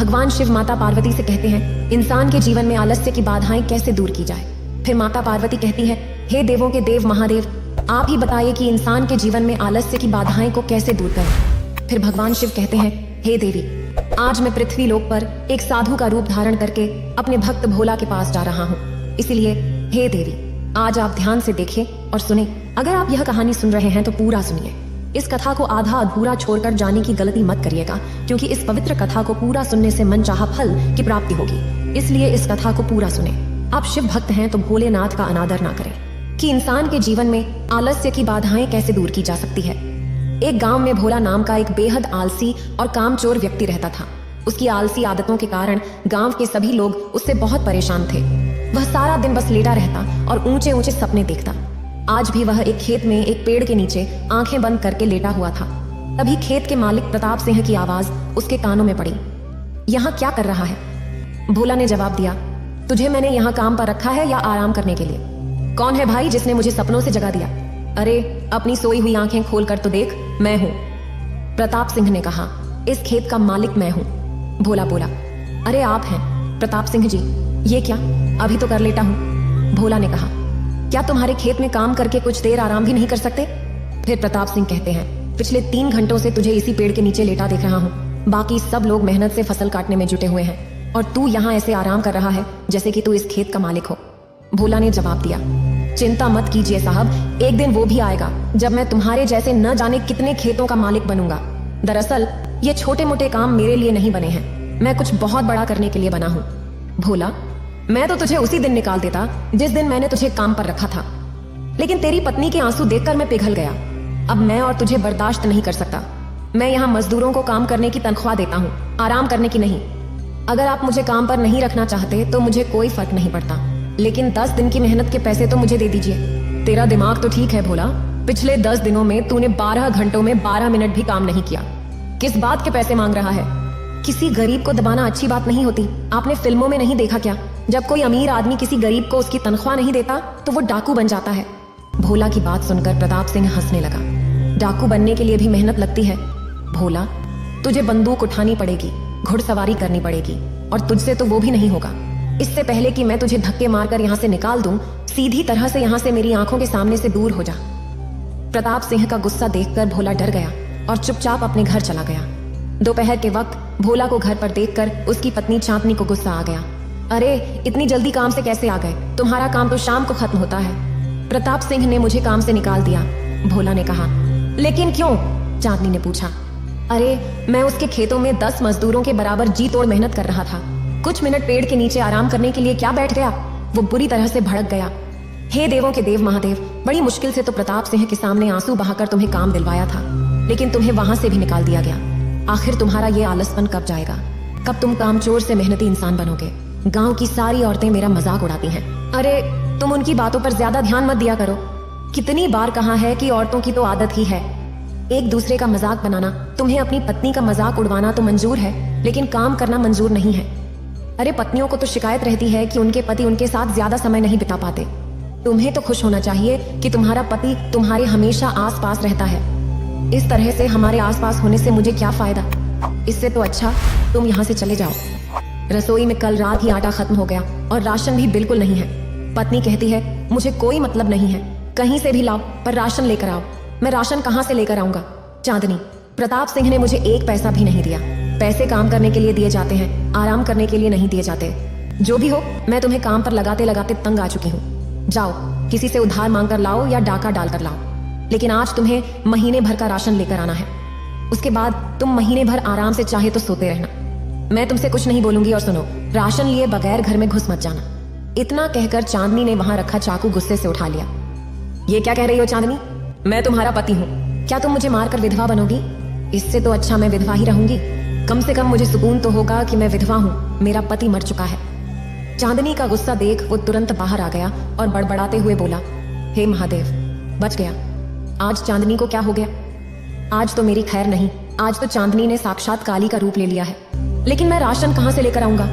भगवान शिव माता पार्वती से कहते हैं, इंसान के जीवन में आलस्य की बाधाएं कैसे दूर की जाए। फिर माता पार्वती कहती है, हे देवों के देव महादेव, आप ही बताइए कि इंसान के जीवन में आलस्य की बाधाएं को कैसे दूर करें। फिर भगवान शिव कहते हैं, हे देवी, आज मैं पृथ्वी लोक पर एक साधु का रूप धारण करके अपने भक्त भोला के पास जा रहा हूँ। इसलिए हे देवी, आज आप ध्यान से देखिए और सुने। अगर आप यह कहानी सुन रहे हैं तो पूरा सुनिए। इस कथा को आधा अधूरा छोड़कर जाने की गलती मत करिएगा, क्योंकि इस पवित्र कथा को पूरा सुनने से मनचाहा फल की प्राप्ति होगी। इसलिए इस कथा को पूरा सुने। आप शिव भक्त हैं तो भोलेनाथ का अनादर ना करें। कि इंसान के जीवन में आलस्य की बाधाएं कैसे दूर की जा सकती है। एक गांव में भोला नाम का एक बेहद आलसी और कामचोर व्यक्ति रहता था। उसकी आलसी आदतों के कारण गांव के सभी लोग उससे बहुत परेशान थे। वह सारा दिन बस लेटा रहता और ऊंचे ऊंचे सपने देखता। आज भी वह एक खेत में एक पेड़ के नीचे आंखें बंद करके लेटा हुआ था। तभी खेत के मालिक प्रताप सिंह की आवाज उसके कानों में पड़ी। यहाँ क्या कर रहा है? भोला ने जवाब दिया, तुझे मैंने यहाँ काम पर रखा है या आराम करने के लिए? कौन है भाई जिसने मुझे सपनों से जगा दिया? अरे अपनी सोई हुई आंखें खोल कर तो देख, मैं हूँ। प्रताप सिंह ने कहा, इस खेत का मालिक मैं हूँ। भोला बोला, अरे आप हैं प्रताप सिंह जी, ये क्या, अभी तो कर लेटा हूँ। भोला ने कहा, क्या तुम्हारे खेत में काम करके कुछ देर आराम भी नहीं कर सकते? फिर प्रताप सिंह कहते हैं, पिछले 3 घंटों से तुझे इसी पेड़ के नीचे लेटा देख रहा हूँ। बाकी सब लोग मेहनत से फसल काटने में जुटे हुए हैं और तू यहाँ ऐसे आराम कर रहा है जैसे कि तू इस खेत का मालिक हो। भोला ने जवाब दिया, चिंता मत कीजिए साहब, एक दिन वो भी आएगा जब मैं तुम्हारे जैसे न जाने कितने खेतों का मालिक बनूंगा। दरअसल ये छोटे मोटे काम मेरे लिए नहीं बने हैं, मैं कुछ बहुत बड़ा करने के लिए बना हूँ। भोला, मैं तो तुझे उसी दिन निकाल देता जिस दिन मैंने तुझे काम पर रखा था, लेकिन तेरी पत्नी के आंसू देखकर मैं पिघल गया। अब मैं और तुझे बर्दाश्त नहीं कर सकता। मैं यहाँ मजदूरों को काम करने की तनख्वाह देता हूँ, आराम करने की नहीं। अगर आप मुझे काम पर नहीं रखना चाहते तो मुझे कोई फर्क नहीं पड़ता, लेकिन 10 दिन की मेहनत के पैसे तो मुझे दे दीजिए। तेरा दिमाग तो ठीक है भोला, पिछले 10 दिनों में तूने 12 घंटों में 12 मिनट भी काम नहीं किया। किस बात के पैसे मांग रहा है? किसी गरीब को दबाना अच्छी बात नहीं होती। आपने फिल्मों में नहीं देखा क्या, जब कोई अमीर आदमी किसी गरीब को उसकी तनख्वाह नहीं देता तो वो डाकू बन जाता है। भोला की बात सुनकर प्रताप सिंह हंसने लगा। डाकू बनने के लिए भी मेहनत लगती है भोला, तुझे बंदूक उठानी पड़ेगी, घुड़सवारी करनी पड़ेगी, और तुझसे तो वो भी नहीं होगा। इससे पहले कि मैं तुझे धक्के मारकर यहाँ से निकाल दूं, सीधी तरह से यहाँ से मेरी आंखों के सामने से दूर हो जा। प्रताप सिंह का गुस्सा देखकर भोला डर गया और चुपचाप अपने घर चला गया। दोपहर के वक्त भोला को घर पर देखकर उसकी पत्नी चांदनी को गुस्सा आ गया। अरे इतनी जल्दी काम से कैसे आ गए? तुम्हारा काम तो शाम को खत्म होता है। प्रताप सिंह ने मुझे काम से निकाल दिया, भोला ने कहा। लेकिन क्यों? चांदनी ने पूछा। अरे मैं उसके खेतों में 10 मजदूरों के बराबर जी तोड़ मेहनत कर रहा था। कुछ मिनट पेड़ के नीचे आराम करने के लिए क्या बैठ गया? वो बुरी तरह से भड़क गया। हे देवों के देव महादेव, बड़ी मुश्किल से तो प्रताप सिंह के सामने आंसू बहाकर तुम्हें काम दिलवाया था, लेकिन तुम्हें वहां से भी निकाल दिया गया। आखिर तुम्हारा ये आलसपन कब जाएगा? कब तुम कामचोर से मेहनती इंसान बनोगे? गांव की सारी औरतें मेरा मजाक उड़ाती हैं। अरे तुम उनकी बातों पर ज्यादा ध्यान मत दिया करो। कितनी बार कहा है कि औरतों की तो आदत ही है एक दूसरे का मजाक बनाना। तुम्हें अपनी पत्नी का मजाक उड़वाना तो मंजूर है, लेकिन काम करना मंजूर नहीं है। अरे पत्नियों को तो शिकायत रहती है कि उनके पति उनके साथ ज्यादा समय नहीं बिता पाते। तुम्हें तो खुश होना चाहिए कि तुम्हारा पति तुम्हारे हमेशा आस पास रहता है। इस तरह से हमारे आस पास होने से मुझे क्या फायदा? इससे तो अच्छा तुम यहाँ से चले जाओ। रसोई में कल रात ही आटा खत्म हो गया और राशन भी बिल्कुल नहीं है। पत्नी कहती है, मुझे कोई मतलब नहीं है, कहीं से भी लाओ पर राशन लेकर आओ। मैं राशन कहाँ से लेकर आऊंगा? चांदनी, प्रताप सिंह ने मुझे 1 पैसा भी नहीं दिया। पैसे काम करने के लिए दिए जाते हैं, आराम करने के लिए नहीं दिए जाते। जो भी हो, मैं तुम्हें काम पर लगाते लगाते तंग आ चुकी हूँ। जाओ किसी से उधार मांग कर लाओ या डाका डालकर लाओ, लेकिन आज तुम्हें महीने भर का राशन लेकर आना है। उसके बाद तुम महीने भर आराम से चाहे तो सोते रहना। मैं तुमसे कुछ नहीं बोलूंगी। और सुनो, राशन लिए बगैर घर में घुस मत जाना। इतना कहकर चांदनी ने वहां रखा चाकू गुस्से से उठा लिया। ये क्या कह रही हो चांदनी? मैं तुम्हारा पति हूँ, क्या तुम मुझे मारकर विधवा बनोगी? इससे तो अच्छा मैं विधवा ही रहूंगी। कम से कम मुझे सुकून तो होगा कि मैं विधवा हूँ, मेरा पति मर चुका है। चांदनी का गुस्सा देख वो तुरंत बाहर आ गया और बड़बड़ाते हुए बोला, हे महादेव, बच गया। आज चांदनी को क्या हो गया? आज तो मेरी खैर नहीं, आज तो चांदनी ने साक्षात काली का रूप ले लिया है। लेकिन मैं राशन कहाँ से लेकर आऊंगा?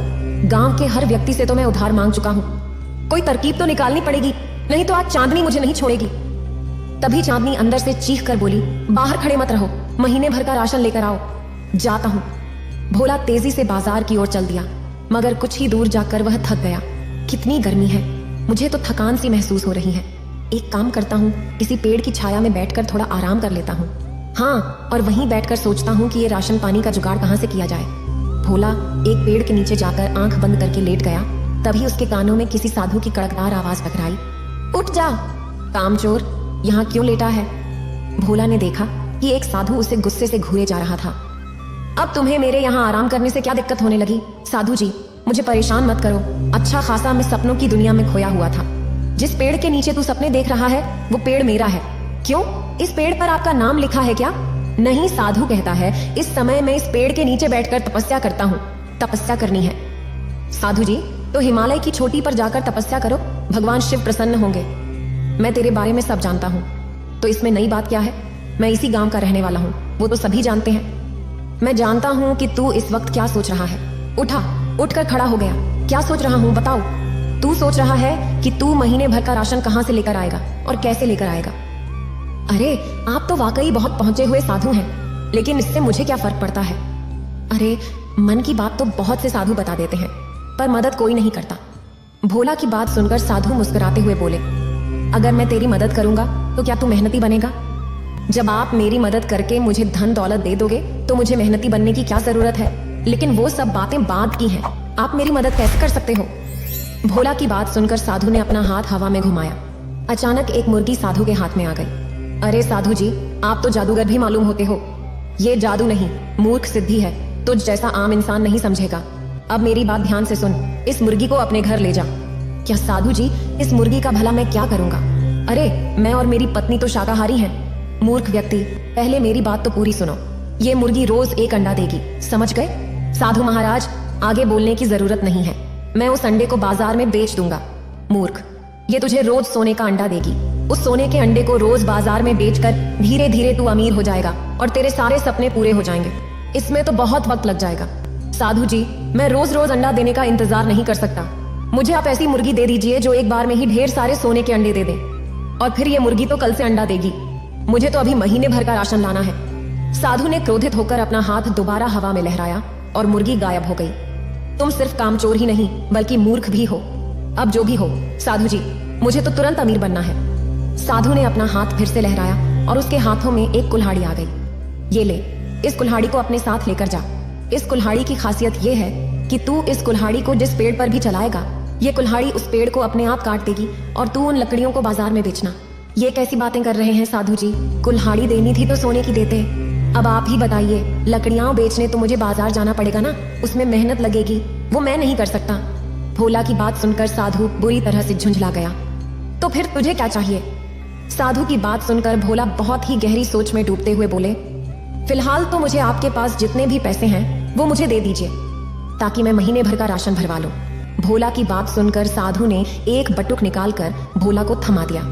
गांव के हर व्यक्ति से तो मैं उधार मांग चुका हूँ। कोई तरकीब तो निकालनी पड़ेगी, नहीं तो आज चांदनी मुझे नहीं छोड़ेगी। तभी चांदनी अंदर से चीख कर बोली, बाहर खड़े मत रहो, महीने भर का राशन लेकर आओ। जाता हूँ। भोला तेजी से बाजार की ओर चल दिया, मगर कुछ ही दूर जाकर वह थक गया। कितनी गर्मी है, मुझे तो थकान सी महसूस हो रही है। एक काम करता हूँ, किसी पेड़ की छाया में बैठकर थोड़ा आराम कर लेता हूँ। हाँ, और वहीं बैठकर सोचता हूँ कि ये राशन पानी का जुगाड़ कहाँ से किया जाए। भोला एक पेड़ के नीचे जाकर आंख बंद करके लेट गया। तभी उसके कानों में किसी साधु की कड़कदार आवाज टकराई। उठ जा कामचोर, यहाँ क्यों लेटा है? भोला ने देखा कि एक साधु उसे गुस्से से घूरे जा रहा था। अब तुम्हें मेरे यहाँ आराम करने से क्या दिक्कत होने लगी? साधु जी, मुझे परेशान मत करो। अच्छा खासा मैं सपनों की दुनिया में खोया हुआ था। जिस पेड़ के नीचे तू सपने देख रहा है वो पेड़ मेरा है। क्यों, इस पेड़ पर आपका नाम लिखा है क्या? नहीं, साधु कहता है इस समय मैं इस पेड़ के नीचे बैठकर तपस्या करता हूँ। तपस्या करनी है? साधु जी, तो हिमालय की चोटी पर जाकर तपस्या करो, भगवान शिव प्रसन्न होंगे। मैं तेरे बारे में सब जानता हूँ, तो इसमें नई बात क्या है? मैं इसी गांव का रहने वाला हूँ, वो तो सभी जानते हैं। मैं जानता हूँ कि तू इस वक्त क्या सोच रहा है। उठकर खड़ा हो गया। क्या सोच रहा हूँ बताओ? तू सोच रहा है कि तू महीने भर का राशन कहाँ से लेकर आएगा और कैसे लेकर आएगा। अरे आप तो वाकई बहुत पहुंचे हुए साधु हैं, लेकिन इससे मुझे क्या फर्क पड़ता है? अरे मन की बात तो बहुत से साधु बता देते हैं, पर मदद कोई नहीं करता। भोला की बात सुनकर साधु मुस्कुराते हुए बोले, अगर मैं तेरी मदद करूंगा तो क्या तू मेहनती बनेगा? जब आप मेरी मदद करके मुझे धन दौलत दे दोगे तो मुझे मेहनती बनने की क्या जरूरत है? लेकिन वो सब बातें बाद की हैं। आप मेरी मदद कैसे कर सकते हो? भोला की बात सुनकर साधु ने अपना हाथ हवा में घुमाया। अचानक एक मुर्गी साधु के हाथ में आ गई। अरे साधु जी, आप तो जादूगर भी मालूम होते हो। ये जादू नहीं, मूर्ख सिद्धि है। तुझ जैसा आम इंसान नहीं समझेगा। अब मेरी बात ध्यान से सुन, इस मुर्गी को अपने घर ले जा। क्या साधु जी, इस मुर्गी का भला मैं क्या करूंगा? अरे मैं और मेरी पत्नी तो शाकाहारी हैं। मूर्ख व्यक्ति, पहले मेरी बात तो पूरी सुनो। ये मुर्गी रोज एक अंडा देगी, समझ गए? साधु महाराज, आगे बोलने की जरूरत नहीं है। मैं उस अंडे को बाजार में बेच दूंगा। मूर्ख, ये तुझे रोज सोने का अंडा देगी। उस सोने के अंडे को रोज बाजार में बेचकर धीरे धीरे तू अमीर हो जाएगा और तेरे सारे सपने पूरे हो जाएंगे। इसमें तो बहुत वक्त लग जाएगा। साधु जी, मैं रोज रोज अंडा देने का इंतजार नहीं कर सकता। मुझे आप ऐसी मुर्गी दे दीजिए जो एक बार में ही ढेर सारे सोने के अंडे दे दे, और फिर ये मुर्गी तो कल से अंडा देगी। मुझे तो अभी महीने भर का राशन लाना है। साधु ने क्रोधित होकर अपना हाथ दोबारा हवा में लहराया और मुर्गी गायब हो गई। तुम सिर्फ कामचोर ही नहीं बल्कि मूर्ख भी हो। अब जो भी हो साधु जी, मुझे तो तुरंत अमीर बनना है। साधु ने अपना हाथ फिर से लहराया और उसके हाथों में एक कुल्हाड़ी आ गई। ये ले, इस कुल्हाड़ी को अपने साथ लेकर जा। इस कुल्हाड़ी की खासियत ये है कि तू इस कुल्हाड़ी को जिस पेड़ पर भी चलाएगा, ये कुल्हाड़ी उस पेड़ को अपने आप काट देगी और तू उन लकड़ियों को बाजार में बेचना। ये कैसी बातें कर रहे हैं साधु जी? कुल्हाड़ी देनी थी तो सोने की देते। अब आप ही बताइए, लकड़ियां बेचने तो मुझे बाजार जाना पड़ेगा ना, उसमें मेहनत लगेगी, वो मैं नहीं कर सकता। भोला की बात सुनकर साधु बुरी तरह से झुंझला गया। तो फिर तुझे क्या चाहिए? साधु की बात सुनकर भोला बहुत ही गहरी सोच में डूबते हुए बोले, फिलहाल तो मुझे आपके पास जितने भी पैसे हैं वो मुझे दे दीजिए, ताकि मैं महीने भर का राशन भरवा लूं। भोला की बात सुनकर साधु ने एक बटुक निकालकर भोला को थमा दिया।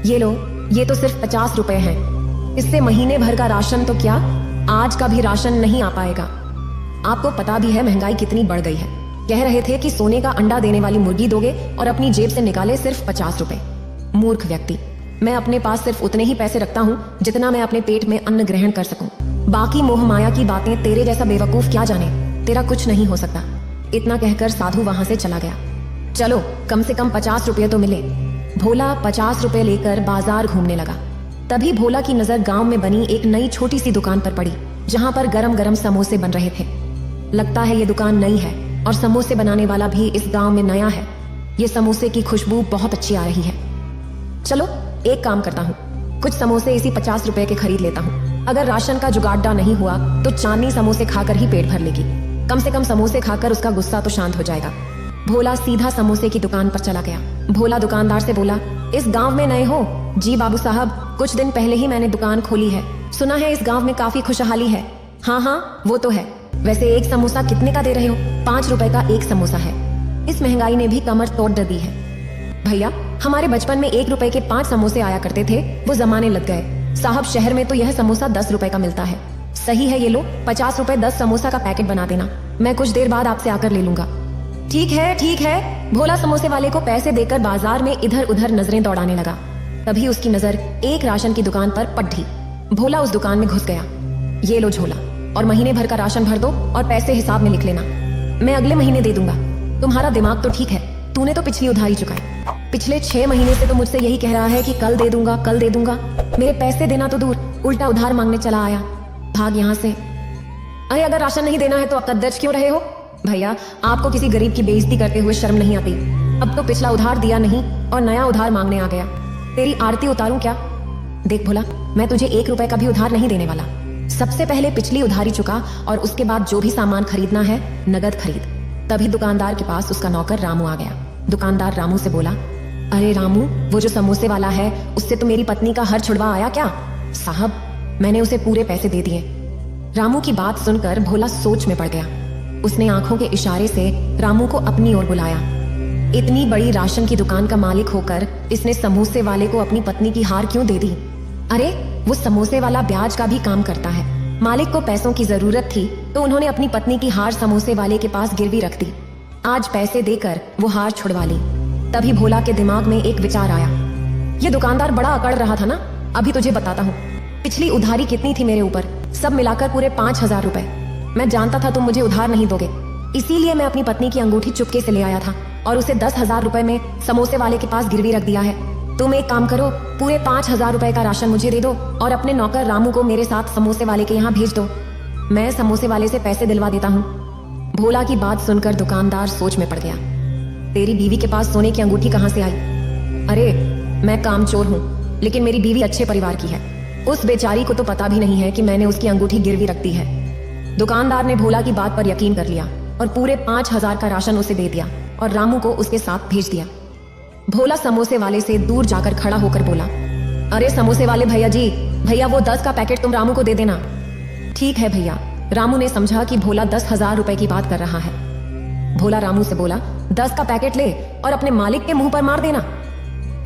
ये लो, ये तो सिर्फ 50 रुपए हैं। इससे महीने भर का राशन तो क्या, आज का भी राशन नहीं आ पाएगा। आपको पता भी है महंगाई कितनी बढ़ गई है। कह रहे थे कि सोने का अंडा देने वाली मुर्गी दोगे और अपनी जेब से निकाले सिर्फ 50 रुपए। मूर्ख व्यक्ति, मैं अपने पास सिर्फ उतने ही पैसे रखता हूँ जितना मैं अपने पेट में अन्न ग्रहण कर सकूं। बाकी मोह माया की बातें तेरे जैसा बेवकूफ क्या जाने, तेरा कुछ नहीं हो सकता। इतना कहकर साधु वहां से चला गया। चलो, कम से कम 50 रुपये तो मिले। भोला 50 रुपए लेकर बाजार घूमने लगा। तभी भोला की नजर गांव में बनी एक नई छोटी सी दुकान पर पड़ी, जहां पर गरम गरम समोसे बन रहे थे। लगता है ये दुकान नई है और समोसे बनाने वाला भी इस गांव में नया है। ये समोसे की खुशबू बहुत अच्छी आ रही है। चलो एक काम करता हूँ, कुछ समोसे इसी 50 रुपए के खरीद लेता हूँ। अगर राशन का जुगाड़ नहीं हुआ तो चांदनी समोसे खाकर ही पेट भर लेगी। कम से कम समोसे खाकर उसका गुस्सा तो शांत हो जाएगा। भोला सीधा समोसे की दुकान पर चला गया। भोला दुकानदार से बोला, इस गांव में नए हो? जी बाबू साहब, कुछ दिन पहले ही मैंने दुकान खोली है। सुना है इस गांव में काफी खुशहाली है। हाँ हाँ, वो तो है। वैसे एक समोसा कितने का दे रहे हो? 5 रुपए का एक समोसा है। इस महंगाई ने भी कमर तोड़ दी है। भैया, हमारे बचपन में 1 रुपए के 5 समोसे आया करते थे, वो जमाने लग गए। साहब, शहर में तो यह समोसा 10 रुपए का मिलता है। सही है, ये लो 50 रुपए 10 समोसा का पैकेट बना देना। मैं कुछ देर बाद आपसे आकर ले लूंगा। ठीक है ठीक है। भोला समोसे वाले को पैसे देकर बाजार में इधर उधर नजरें दौड़ाने लगा। तभी उसकी नजर एक राशन की दुकान पर पड़ी। भोला उस दुकान में घुस गया। ये लो झोला, और महीने भर का राशन भर दो और पैसे हिसाब में लिख लेना। मैं अगले महीने दे दूंगा। तुम्हारा दिमाग तो ठीक है, तूने तो पिछली उधारी चुकाई। पिछले 6 महीने से तो मुझसे यही कह रहा है कि कल दे दूंगा, कल दे दूंगा। मेरे पैसे देना तो दूर, उल्टा उधार मांगने चला आया। भाग यहाँ से। अरे अगर राशन नहीं देना है तो अब दर्ज क्यों रहे हो? भैया, आपको किसी गरीब की बेइज्जती करते हुए शर्म नहीं आती? अब तो पिछला उधार दिया नहीं और नया उधार मांगने आ गया। तेरी आरती उतारूं क्या? देख भोला, मैं तुझे 1 रुपए का भी उधार नहीं देने वाला। सबसे पहले पिछली उधारी चुका और उसके बाद जो भी सामान खरीदना है नगद खरीद। तभी दुकानदार के पास उसका नौकर रामू आ गया। दुकानदार रामू से बोला, अरे रामू, वो जो समोसे वाला है उससे तो मेरी पत्नी का हर छुड़वा आया क्या? साहब, मैंने उसे पूरे पैसे दे दिए। रामू की बात सुनकर भोला सोच में पड़ गया। उसने आंखों के इशारे से रामू को अपनी ओर बुलाया। इतनी बड़ी राशन की दुकान का मालिक होकर इसने समोसे वाले को अपनी पत्नी की हार क्यों दे दी? अरे वो समोसे वाला ब्याज का भी काम करता है। मालिक को पैसों की जरूरत थी तो उन्होंने अपनी पत्नी की हार समोसे वाले के पास गिरवी रख दी। आज पैसे देकर वो हार छुड़वा ली। तभी भोला के दिमाग में एक विचार आया। ये दुकानदार बड़ा अकड़ रहा था ना, अभी तुझे बताता हूँ। पिछली उधारी कितनी थी मेरे ऊपर? सब मिलाकर पूरे 5,000 रुपए। मैं जानता था तुम मुझे उधार नहीं दोगे, इसीलिए मैं अपनी पत्नी की अंगूठी चुपके से ले आया था और उसे 10,000 रुपए में समोसे वाले के पास गिरवी रख दिया है। तुम एक काम करो, पूरे 5,000 रुपए का राशन मुझे दे दो और अपने नौकर रामू को मेरे साथ समोसे वाले के यहाँ भेज दो। मैं समोसे वाले से पैसे दिलवा देता हूँ। भोला की बात सुनकर दुकानदार सोच में पड़ गया। तेरी बीवी के पास सोने की अंगूठी कहाँ से आई? अरे मैं कामचोर हूँ, लेकिन मेरी बीवी अच्छे परिवार की है। उस बेचारी को तो पता भी नहीं है कि मैंने उसकी अंगूठी गिरवी रख दी है। दुकानदार ने भोला की बात पर यकीन कर लिया और पूरे 5,000 का राशन उसे दे दिया और रामू को उसके साथ भेज दिया। भोला समोसे वाले से दूर जाकर खड़ा होकर बोला, अरे समोसे वाले भैया जी, भैया वो 10 का पैकेट तुम रामू को दे देना। ठीक है भैया। रामू ने समझा कि भोला 10,000 रुपए की बात कर रहा है। भोला रामू से बोला, 10 का पैकेट ले और अपने मालिक के मुंह पर मार देना।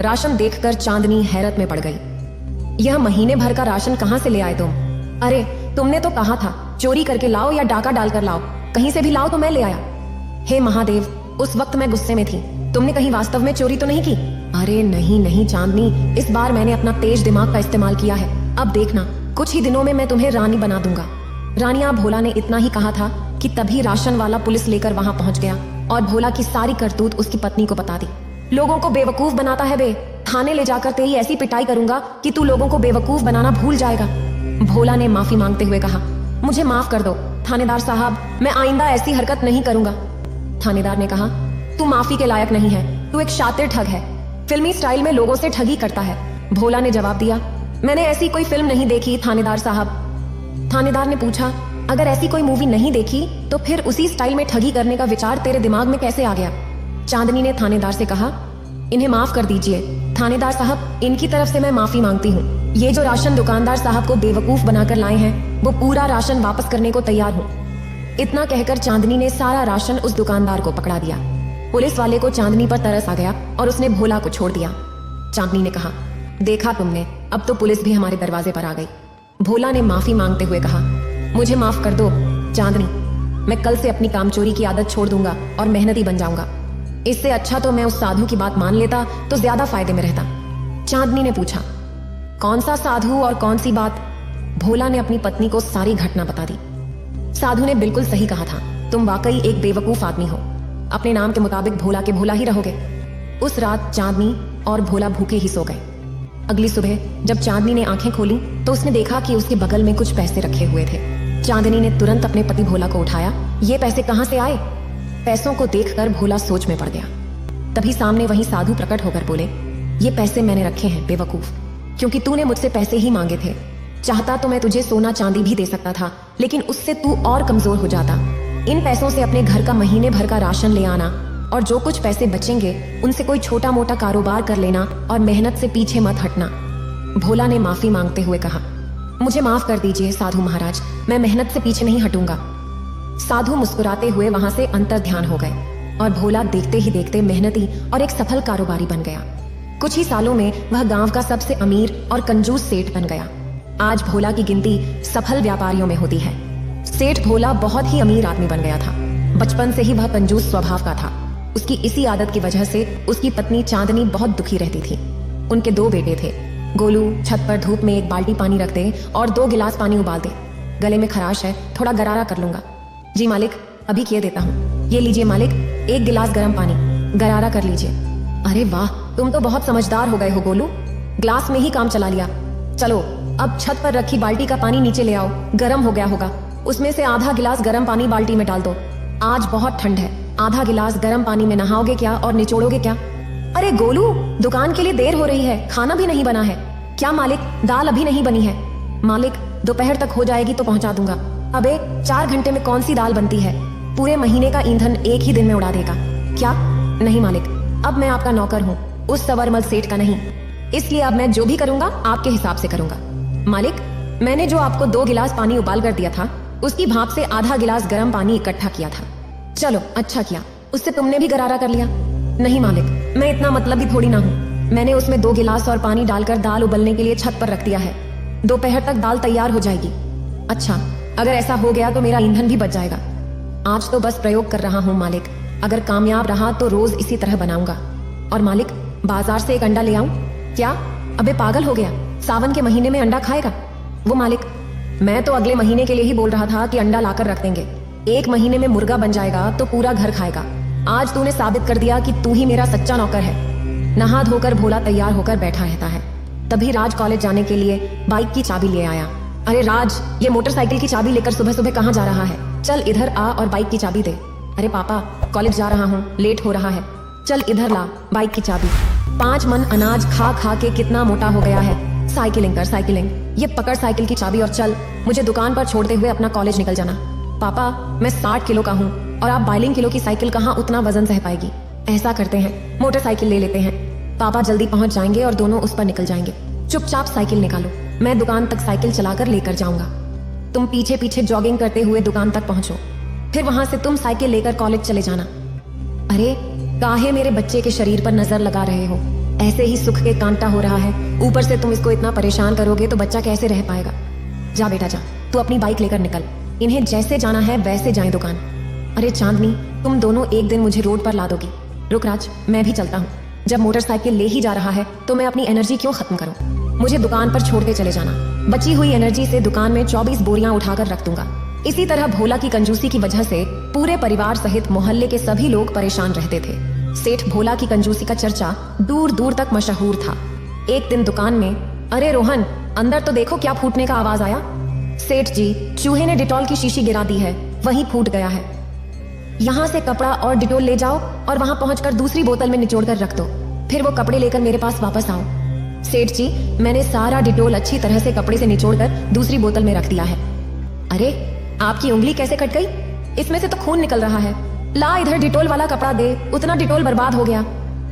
राशन देखकर चांदनी हैरत में पड़ गई। यह महीने भर का राशन कहां से ले आए तुम? अरे तुमने तो कहा था चोरी करके लाओ या डाका डालकर लाओ, कहीं से भी लाओ तो मैं ले आया। हे महादेव, उस वक्त मैं गुस्से में थी। तुमने कहीं वास्तव में चोरी तो नहीं की? अरे नहीं नहीं चांदनी, इस बार मैंने अपना तेज दिमाग का इस्तेमाल किया है। अब देखना, कुछ ही दिनों में मैं तुम्हें रानी बना दूंगा। रानिया, भोला ने इतना ही कहा था कि तभी राशन वाला पुलिस लेकर वहां पहुंच गया और भोला की सारी करतूत उसकी पत्नी को बता दी। लोगों को बेवकूफ बनाता है बे, थाने ले जाकर तेरी ऐसी पिटाई करूंगा कि तू लोगों को बेवकूफ बनाना भूल जाएगा। भोला ने माफी मांगते हुए कहा, मुझे माफ कर दो थानेदार साहब, मैं आइंदा ऐसी हरकत नहीं करूंगा। थानेदार ने कहा, तू माफी के लायक नहीं है, तू एक शातिर ठग है, फिल्मी स्टाइल में लोगों से ठगी करता है। भोला ने जवाब दिया, मैंने ऐसी कोई फिल्म नहीं देखी थानेदार साहब। थानेदार ने पूछा, अगर ऐसी कोई मूवी नहीं देखी तो फिर उसी स्टाइल में ठगी करने का विचार तेरे दिमाग में कैसे आ गया? चांदनी ने थानेदार से कहा, इन्हें माफ कर दीजिए थानेदार साहब, इनकी तरफ से मैं माफी मांगती हूँ। ये जो राशन दुकानदार साहब को बेवकूफ बनाकर लाए हैं, वो पूरा राशन वापस करने को तैयार हूँ। इतना कहकर चांदनी ने सारा राशन उस दुकानदार को पकड़ा दिया। पुलिस वाले को चांदनी पर तरस आ गया और उसने भोला को छोड़ दिया। चांदनी ने कहा, देखा तुमने, अब तो पुलिस भी हमारे दरवाजे पर आ गई। भोला ने माफी मांगते हुए कहा, मुझे माफ कर दो चांदनी, मैं कल से अपनी कामचोरी की आदत छोड़ दूंगा और मेहनती बन जाऊंगा। इससे अच्छा तो मैं उस साधु की बात मान लेता तो ज्यादा फायदे में रहता। चांदनी ने पूछा, कौन सा साधु और कौन सी बात? भोला ने अपनी पत्नी को सारी घटना बता दी। साधु ने बिल्कुल सही कहा था, तुम वाकई एक बेवकूफ आदमी हो, अपने नाम के मुताबिक भोला के भोला ही रहोगे। उस रात चांदनी और भोला भूखे ही सो गए। अगली सुबह जब चांदनी ने आंखें खोली तो उसने देखा कि उसके बगल में कुछ पैसे रखे हुए थे। चांदनी ने तुरंत अपने पति भोला को उठाया। ये पैसे कहां से आए? पैसों को देखकर भोला सोच में पड़ गया। तभी सामने वही साधु प्रकट होकर बोले, ये पैसे मैंने रखे हैं बेवकूफ, क्योंकि तूने मुझसे पैसे ही मांगे थे। चाहता तो मैं तुझे सोना चांदी भी दे सकता था, लेकिन उससे तू और कमजोर हो जाता। इन पैसों से अपने घर का महीने भर का राशन ले आना और जो कुछ पैसे बचेंगे उनसे कोई छोटा मोटा कारोबार कर लेना और मेहनत से पीछे मत हटना। भोला ने माफी मांगते हुए कहा, मुझे माफ कर दीजिए साधु महाराज, मैं मेहनत से पीछे नहीं हटूंगा। साधु मुस्कुराते हुए वहां से अंतर ध्यान हो गए और भोला देखते ही देखते मेहनती और एक सफल कारोबारी बन गया। कुछ ही सालों में वह गांव का सबसे अमीर और कंजूस सेठ बन गया। आज भोला की गिनती सफल व्यापारियों में होती है। सेठ भोला बहुत ही अमीर आदमी बन गया था। बचपन से ही वह कंजूस स्वभाव का था। उसकी इसी आदत की वजह से उसकी पत्नी चांदनी बहुत दुखी रहती थी। उनके 2 बेटे थे। गोलू छत पर धूप में एक बाल्टी पानी रख दे और 2 गिलास पानी उबाल दे। गले में खराश है, थोड़ा गरारा कर लूंगा। जी मालिक, अभी किए देता हूँ। ये लीजिए मालिक, 1 गिलास गर्म पानी, गरारा कर लीजिए। अरे वाह, तुम तो बहुत समझदार हो गए हो गोलू, ग्लास में ही काम चला लिया। चलो अब छत पर रखी बाल्टी का पानी नीचे ले आओ, गर्म हो गया होगा। उसमें से आधा गिलास गर्म पानी बाल्टी में डाल दो। आज बहुत ठंड है, आधा गिलास गर्म पानी में नहाओगे क्या और निचोड़ोगे क्या? अरे गोलू, दुकान के लिए देर हो रही है, खाना भी नहीं बना है। क्या मालिक, दाल अभी नहीं बनी है? मालिक, दोपहर तक हो जाएगी तो पहुंचा दूंगा। अबे 4 घंटे में कौन सी दाल बनती है? पूरे महीने का ईंधन एक ही दिन में उड़ा देगा। क्या? नहीं मालिक, अब मैं आपका नौकर हूँ, उस सवरमल सेठ का नहीं। इसलिए अब मैं जो भी करूंगा आपके हिसाब से करूंगा। मालिक, मैंने जो आपको 2 गिलास पानी उबाल कर दिया था, उसकी भाप से आधा गिलास गर्म पानी इकट्ठा किया था। चलो अच्छा किया, उससे तुमने भी गरारा कर लिया। नहीं मालिक, मैं इतना मतलब भी थोड़ी ना हूँ। मैंने उसमें 2 गिलास और पानी डालकर दाल उबलने के लिए छत पर रख दिया है। दोपहर तक दाल तैयार हो जाएगी। अच्छा, अगर ऐसा हो गया तो मेरा ईंधन भी बच जाएगा। आज तो बस प्रयोग कर रहा हूँ मालिक, अगर कामयाब रहा तो रोज इसी तरह बनाऊंगा। और मालिक, बाजार से एक अंडा ले आऊं? क्या? अबे पागल हो गया, सावन के महीने में अंडा खाएगा? वो मालिक, मैं तो अगले महीने के लिए ही बोल रहा था कि अंडा लाकर रख देंगे। 1 महीने में मुर्गा बन जाएगा तो पूरा घर खाएगा। आज तूने साबित कर दिया कि तू ही मेरा सच्चा नौकर है। नहा धोकर भोला तैयार होकर बैठा रहता है। तभी राज कॉलेज जाने के लिए बाइक की चाबी ले आया। अरे राज, ये मोटरसाइकिल की चाबी लेकर सुबह सुबह कहाँ जा रहा है? चल इधर आ और बाइक की चाबी दे। अरे पापा, कॉलेज जा रहा हूँ, लेट हो रहा है। चल इधर ला बाइक की चाबी। 5 मन अनाज खा खा के कितना मोटा हो गया है। साइकिलिंग कर साइकिलिंग, ये पकड़ साइकिल की चाबी और चल, मुझे दुकान पर छोड़ते हुए अपना कॉलेज निकल जाना। पापा, मैं 60 किलो का हूँ और आप 42 किलो की साइकिल कहाँ उतना वजन सह पाएगी। ऐसा करते हैं, मोटरसाइकिल ले लेते हैं। पापा जल्दी पहुंच जाएंगे और दोनों उस पर निकल जाएंगे। चुपचाप साइकिल निकालो, मैं दुकान तक साइकिल चलाकर लेकर जाऊंगा। तुम पीछे पीछे जॉगिंग करते हुए दुकान तक पहुंचो, फिर वहां से तुम साइकिल लेकर कॉलेज चले जाना। अरे काहे मेरे बच्चे के शरीर पर नजर लगा रहे हो? ऐसे ही सुख के कांटा हो रहा है, ऊपर से तुम इसको इतना परेशान करोगे तो बच्चा कैसे रह पाएगा? जा बेटा जा, तू अपनी बाइक लेकर निकल। इन्हें जैसे जाना है वैसे जाएं दुकान। अरे चांदनी, तुम दोनों एक दिन मुझे रोड पर ला दोगी। रुक राज, मैं भी चलता हूँ। जब मोटरसाइकिल ले ही जा रहा है तो मैं अपनी एनर्जी क्यों खत्म करूँ? मुझे दुकान पर छोड़ते चले जाना। बची हुई एनर्जी से दुकान में 24 बोरियां उठाकर रख दूंगा। इसी तरह भोला की कंजूसी की वजह से पूरे परिवार सहित मोहल्ले के सभी लोग परेशान रहते थे। सेठ भोला की कंजूसी का चर्चा दूर दूर तक मशहूर था। एक दिन दुकान में, अरे रोहन, अंदर तो देखो क्या फूटने का आवाज आया। सेठ जी, चूहे ने डिटॉल की शीशी गिरा दी है, वहीं फूट गया है। यहाँ से कपड़ा और डिटोल ले जाओ और वहां पहुंचकर दूसरी बोतल में निचोड़ कर रख दो, फिर वो कपड़े लेकर मेरे पास वापस आओ। सेठ जी, मैंने सारा डिटोल अच्छी तरह से कपड़े से निचोड़कर दूसरी बोतल में रख दिया है। अरे आपकी उंगली कैसे कट गई? इसमें से तो खून निकल रहा है। ला इधर डिटोल वाला कपड़ा दे, उतना डिटोल बर्बाद हो गया।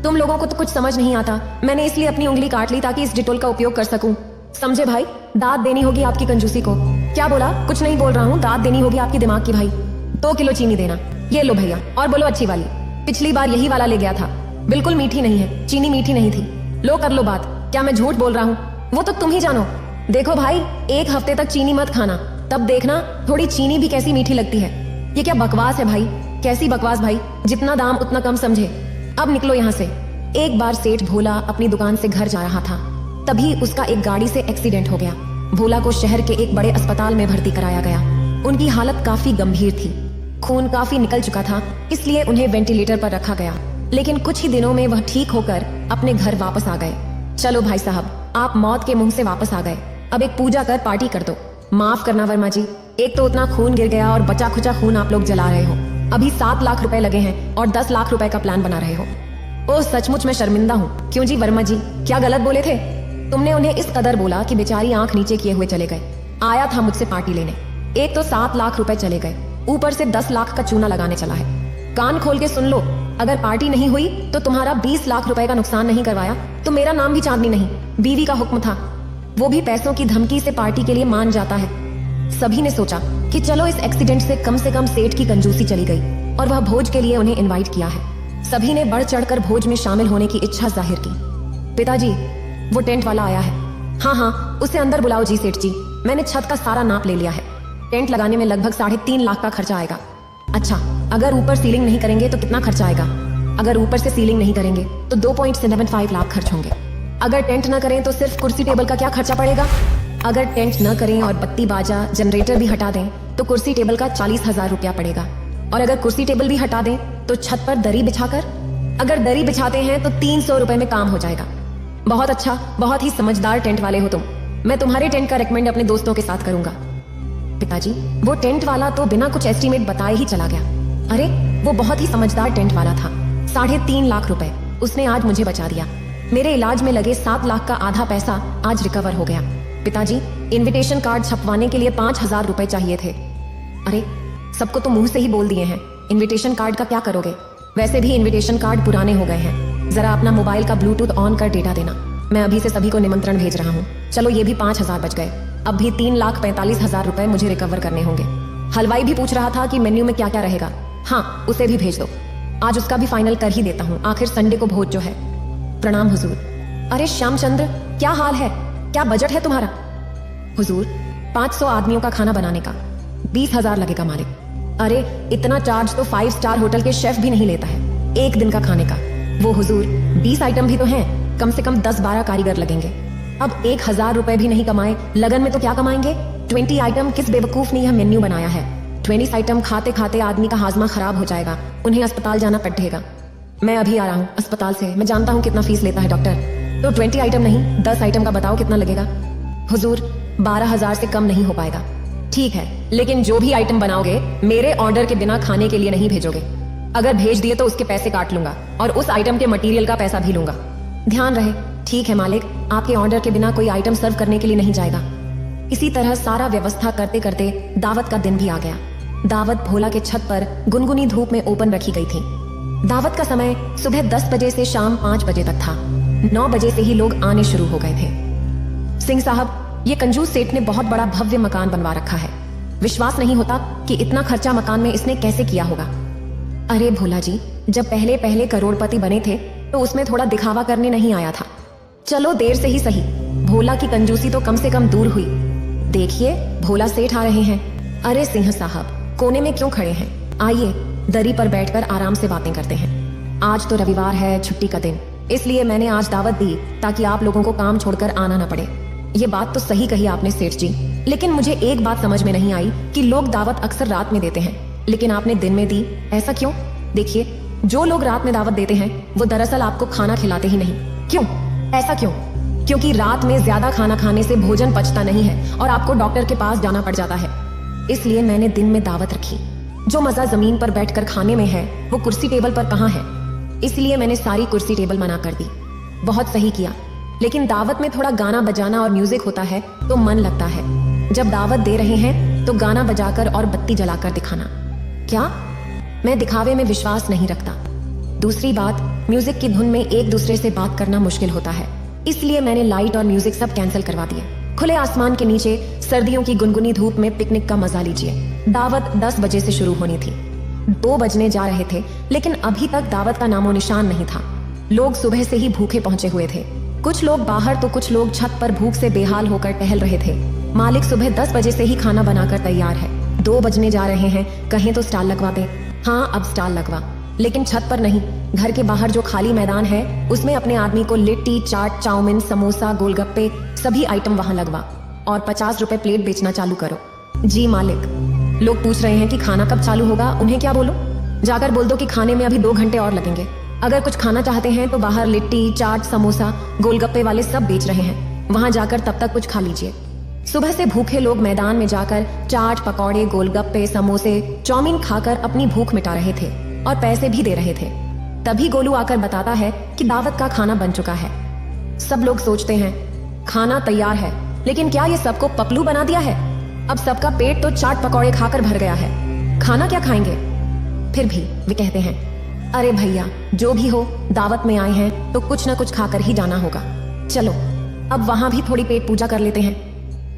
तुम लोगों को तो कुछ समझ नहीं आता, मैंने इसलिए अपनी उंगली काट ली ताकि इस डिटोल का उपयोग कर सकूं। समझे भाई? दाद देनी होगी आपकी कंजूसी को। क्या बोला? कुछ नहीं बोल रहा हूँ, दाद देनी होगी आपकी दिमाग की भाई। 2 किलो चीनी देना। ये लो भैया, और बोलो अच्छी वाली। पिछली बार यही वाला ले गया था, बिल्कुल मीठी नहीं है, चीनी मीठी नहीं थी। लो कर लो बात, क्या मैं झूठ बोल रहा हूँ? वो तो तुम ही जानो। देखो भाई, 1 हफ्ते तक चीनी मत खाना, तब देखना थोड़ी चीनी भी कैसी मीठी लगती है। ये क्या बकवास है भाई? कैसी बकवास भाई? जितना दाम उतना कम समझे। अब निकलो यहाँ से। एक बार सेठ भोला अपनी दुकान से घर जा रहा था, तभी उसका एक गाड़ी से एक्सीडेंट हो गया। भोला को शहर के एक बड़े अस्पताल में भर्ती कराया गया। उनकी हालत काफी गंभीर थी, खून काफी निकल चुका था, इसलिए उन्हें वेंटिलेटर पर रखा गया। लेकिन कुछ ही दिनों में वह ठीक होकर अपने घर वापस आ गए। चलो भाई साहब, आप मौत के मुंह से वापस आ गए, अब एक पूजा कर पार्टी कर दो। माफ करना वर्मा जी, एक तो उतना खून गिर गया और बचा खुचा खून आप लोग जला रहे हो। अभी 7 लाख रुपए लगे हैं और 10 लाख रुपए का प्लान बना रहे हो। ओ सचमुच मैं शर्मिंदा हूँ। क्यों जी वर्मा जी, क्या गलत बोले थे? तुमने उन्हें इस कदर बोला कि बेचारी आंख नीचे किए हुए चले गए। आया था मुझसे पार्टी लेने, एक तो 7 लाख रुपए चले गए, ऊपर से 10 लाख का चूना लगाने चला है। कान खोल के सुन लो, अगर पार्टी नहीं हुई तो तुम्हारा 20 लाख रुपए का नुकसान नहीं करवाया तो मेरा नाम भी चांदनी नहीं। बीवी का हुक्म था, वो भी पैसों की धमकी से पार्टी के लिए मान जाता है। सभी ने सोचा कि चलो इस एक्सीडेंट से कम सेठ की कंजूसी चली गई और वह भोज के लिए उन्हें इनवाइट किया है। सभी ने बढ़ चढ़कर भोज में शामिल होने की इच्छा जाहिर की। पिताजी, वो टेंट वाला आया है। हाँ, उसे अंदर बुलाओ जी सेठ जी, मैंने छत का सारा नाप ले लिया है। टेंट लगाने में लगभग 3.5 लाख का खर्चा आएगा। अच्छा, अगर ऊपर सीलिंग नहीं करेंगे तो कितना खर्चा आएगा? अगर ऊपर से सीलिंग नहीं करेंगे तो 2.75 लाख खर्च होंगे। अगर टेंट न करें तो सिर्फ कुर्सी टेबल का क्या खर्चा पड़ेगा? अगर टेंट न करें और बत्ती बाजा जनरेटर भी हटा दें तो कुर्सी टेबल का 40,000 रुपया पड़ेगा। और अगर कुर्सी टेबल भी हटा दें तो छत पर दरी बिछाकर, अगर दरी बिछाते हैं तो 300 रुपए में काम हो जाएगा। बहुत अच्छा, बहुत ही समझदार टेंट वाले हो तुम। मैं तुम्हारे टेंट का रेकमेंड अपने दोस्तों के साथ करूंगा। पिताजी, वो टेंट वाला तो बिना कुछ एस्टीमेट बताए ही चला गया। अरे वो बहुत ही समझदार टेंट वाला था। 3.5 लाख रुपए उसने आज मुझे बचा दिया। मेरे इलाज में लगे 7 लाख का आधा पैसा आज रिकवर हो गया। पिताजी, इनविटेशन कार्ड छपवाने के लिए 5,000 रुपए चाहिए थे। अरे सबको तो मुंह से ही बोल दिए हैं, इनविटेशन कार्ड का क्या करोगे? वैसे भी इनविटेशन कार्ड पुराने हो गए हैं। जरा अपना मोबाइल का ब्लूटूथ ऑन कर डेटा देना। मैं अभी से सभी को निमंत्रण भेज रहा हूँ। चलो ये भी 5,000 बच गए। अब भी 3,45,000 रुपए मुझे रिकवर करने होंगे। हलवाई भी पूछ रहा था कि मेन्यू में क्या क्या रहेगा। हाँ, उसे भी भेज दो। आज उसका भी फाइनल कर ही देता हूँ, आखिर संडे को भोज जो है। प्रणाम हुजूर। अरे श्यामचंद्र, क्या हाल है? क्या बजट है तुम्हारा? हुजूर, 500 आदमियों का खाना बनाने का 20,000 लगेगा मालिक। अरे इतना चार्ज तो 5 स्टार होटल के शेफ भी नहीं लेता है एक दिन का खाने का। वो हुजूर, 20 आइटम भी तो हैं, कम से कम 10-12 कारीगर लगेंगे। अब 1,000 रुपए भी नहीं कमाए लगन में तो क्या कमाएंगे? 20 आइटम किस बेवकूफ ने यह मेन्यू बनाया है? 20 आइटम खाते खाते आदमी का हाजमा खराब हो जाएगा, उन्हें अस्पताल जाना पड़ेगा। मैं अभी आ रहा हूँ अस्पताल से, मैं जानता हूँ कितना फीस लेता है डॉक्टर। तो 20 आइटम नहीं, 10 आइटम का बताओ कितना लगेगा? हुजूर, 12,000 से कम नहीं हो पाएगा। ठीक है, लेकिन जो भी आइटम बनाओगे मेरे ऑर्डर के बिना खाने के लिए नहीं भेजोगे। अगर भेज दिए तो उसके पैसे काट लूंगा और उस आइटम के मटेरियल का पैसा भी लूंगा। ध्यान रहे। ठीक है मालिक, आपके ऑर्डर के बिना कोई आइटम सर्व करने के लिए नहीं जाएगा। इसी तरह सारा व्यवस्था करते करते दावत का दिन भी आ गया। दावत भोला के छत पर गुनगुनी धूप में ओपन रखी गई थी। दावत का समय सुबह 10 बजे से शाम 5 बजे तक था। 9 बजे से ही लोग आने शुरू हो गए थे। सिंह साहब, ये कंजूस सेठ ने बहुत बड़ा भव्य मकान बनवा रखा है। विश्वास नहीं होता कि इतना खर्चा मकान में इसने कैसे किया होगा। अरे भोला जी, जब पहले पहले करोड़पति बने थे तो उसमें थोड़ा दिखावा करने नहीं आया था। चलो देर से ही सही, भोला की कंजूसी तो कम से कम दूर हुई। देखिए भोला सेठ आ रहे हैं। अरे सिंह साहब, कोने में क्यों खड़े हैं? आइए दरी पर बैठकर आराम से बातें करते हैं। आज तो रविवार है, छुट्टी का दिन, इसलिए मैंने आज दावत दी ताकि आप लोगों को काम छोड़कर आना न पड़े। ये बात तो सही कही आपने सेठ जी, लेकिन मुझे एक बात समझ में नहीं आई कि लोग दावत अक्सर रात में देते हैं लेकिन आपने दिन में दी, ऐसा क्यों? देखिए, जो लोग रात में दावत देते हैं वो दरअसल आपको खाना खिलाते ही नहीं। क्यों? ऐसा क्यों? क्योंकि रात में ज्यादा खाना खाने से भोजन पचता नहीं है और आपको डॉक्टर के पास जाना पड़ जाता है। इसलिए मैंने दिन में दावत रखी। जो मजा जमीन पर बैठकर खाने में है वो कुर्सी टेबल पर कहाँ है? इसलिए मैंने सारी कुर्सी टेबल मना कर दी। बहुत सही किया, लेकिन दावत में थोड़ा गाना बजाना और म्यूजिक होता है तो मन लगता है। जब दावत दे रहे हैं तो गाना बजाकर और बत्ती जलाकर दिखाना। क्या? मैं दिखावे में विश्वास नहीं रखता। दूसरी बात, म्यूजिक की धुन में एक दूसरे से बात करना मुश्किल होता है, इसलिए मैंने लाइट और म्यूजिक सब कैंसिल करवा दिए। खुले आसमान के नीचे सर्दियों की गुनगुनी धूप में पिकनिक का मजा लीजिए। दावत 10 बजे से शुरू होनी थी। 2 बजने जा रहे थे, लेकिन अभी तक दावत का नामो निशान नहीं था। लोग सुबह से ही भूखे पहुंचे हुए थे। कुछ लोग बाहर तो कुछ लोग छत पर भूख से बेहाल होकर टहल रहे थे। मालिक सुबह 10 बजे से ही खाना बनाकर तैयार है। 2 बजने जा रहे हैं, कहें तो स्टॉल लगवा दे। हाँ, अब स्टॉल लगवा, लेकिन छत पर नहीं, घर के बाहर जो खाली मैदान है उसमें अपने आदमी को लिट्टी, चाट, चाउमीन, समोसा, गोलगप्पे सभी आइटम वहां लगवा और 50 रुपए प्लेट बेचना चालू करो। जी मालिक। लोग पूछ रहे हैं कि खाना कब चालू होगा, उन्हें क्या बोलो? जाकर बोल दो कि खाने में अभी 2 घंटे और लगेंगे। अगर कुछ खाना चाहते हैं तो बाहर लिट्टी, चाट, समोसा, गोलगप्पे वाले सब बेच रहे हैं, वहां जाकर तब तक कुछ खा लीजिए। सुबह से भूखे लोग मैदान में जाकर चाट, पकौड़े, गोलगप्पे, समोसे, चाउमीन खाकर अपनी भूख मिटा रहे थे और पैसे भी दे रहे थे। तभी गोलू आकर बताता है कि दावत का खाना बन चुका है। सब लोग सोचते हैं खाना तैयार है, लेकिन क्या ये सबको पपलू बना दिया है? अब सबका पेट तो चाट पकौड़े खाकर भर गया है, खाना क्या खाएंगे? फिर भी वे कहते हैं, अरे भैया जो भी हो, दावत में आए हैं तो कुछ न कुछ खाकर ही जाना होगा। चलो अब वहां भी थोड़ी पेट पूजा कर लेते हैं।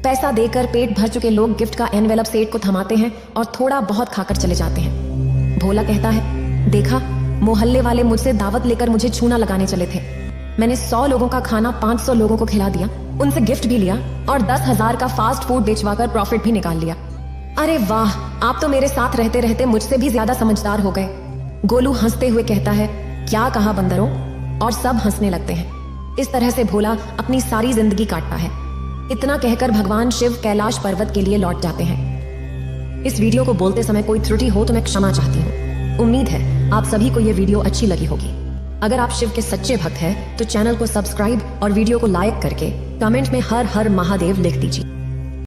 पैसा देकर पेट भर चुके लोग गिफ्ट का एनवेलप सेठ को थमाते हैं और थोड़ा बहुत खाकर चले जाते हैं। भोला कहता है, देखा, मोहल्ले वाले मुझसे दावत लेकर मुझे छूना लगाने चले थे। मैंने 100 लोगों का खाना 500 लोगों को खिला दिया, उनसे गिफ्ट भी लिया और 10,000 का फास्ट फूड बेचवाकर प्रॉफिट भी निकाल लिया। अरे वाह, आप तो मेरे साथ रहते रहते मुझसे भी ज्यादा समझदार हो गए। गोलू हंसते हुए कहता है, क्या कहा बंदरों? और सब हंसने लगते हैं। इस तरह से भोला अपनी सारी जिंदगी काटता है। इतना कहकर भगवान शिव कैलाश पर्वत के लिए लौट जाते हैं। इस वीडियो को बोलते समय कोई त्रुटि हो तो मैं क्षमा चाहती हूँ। उम्मीद है आप सभी को यह वीडियो अच्छी लगी होगी। अगर आप शिव के सच्चे भक्त हैं तो चैनल को सब्सक्राइब और वीडियो को लाइक करके कमेंट में हर हर महादेव लिख दीजिए।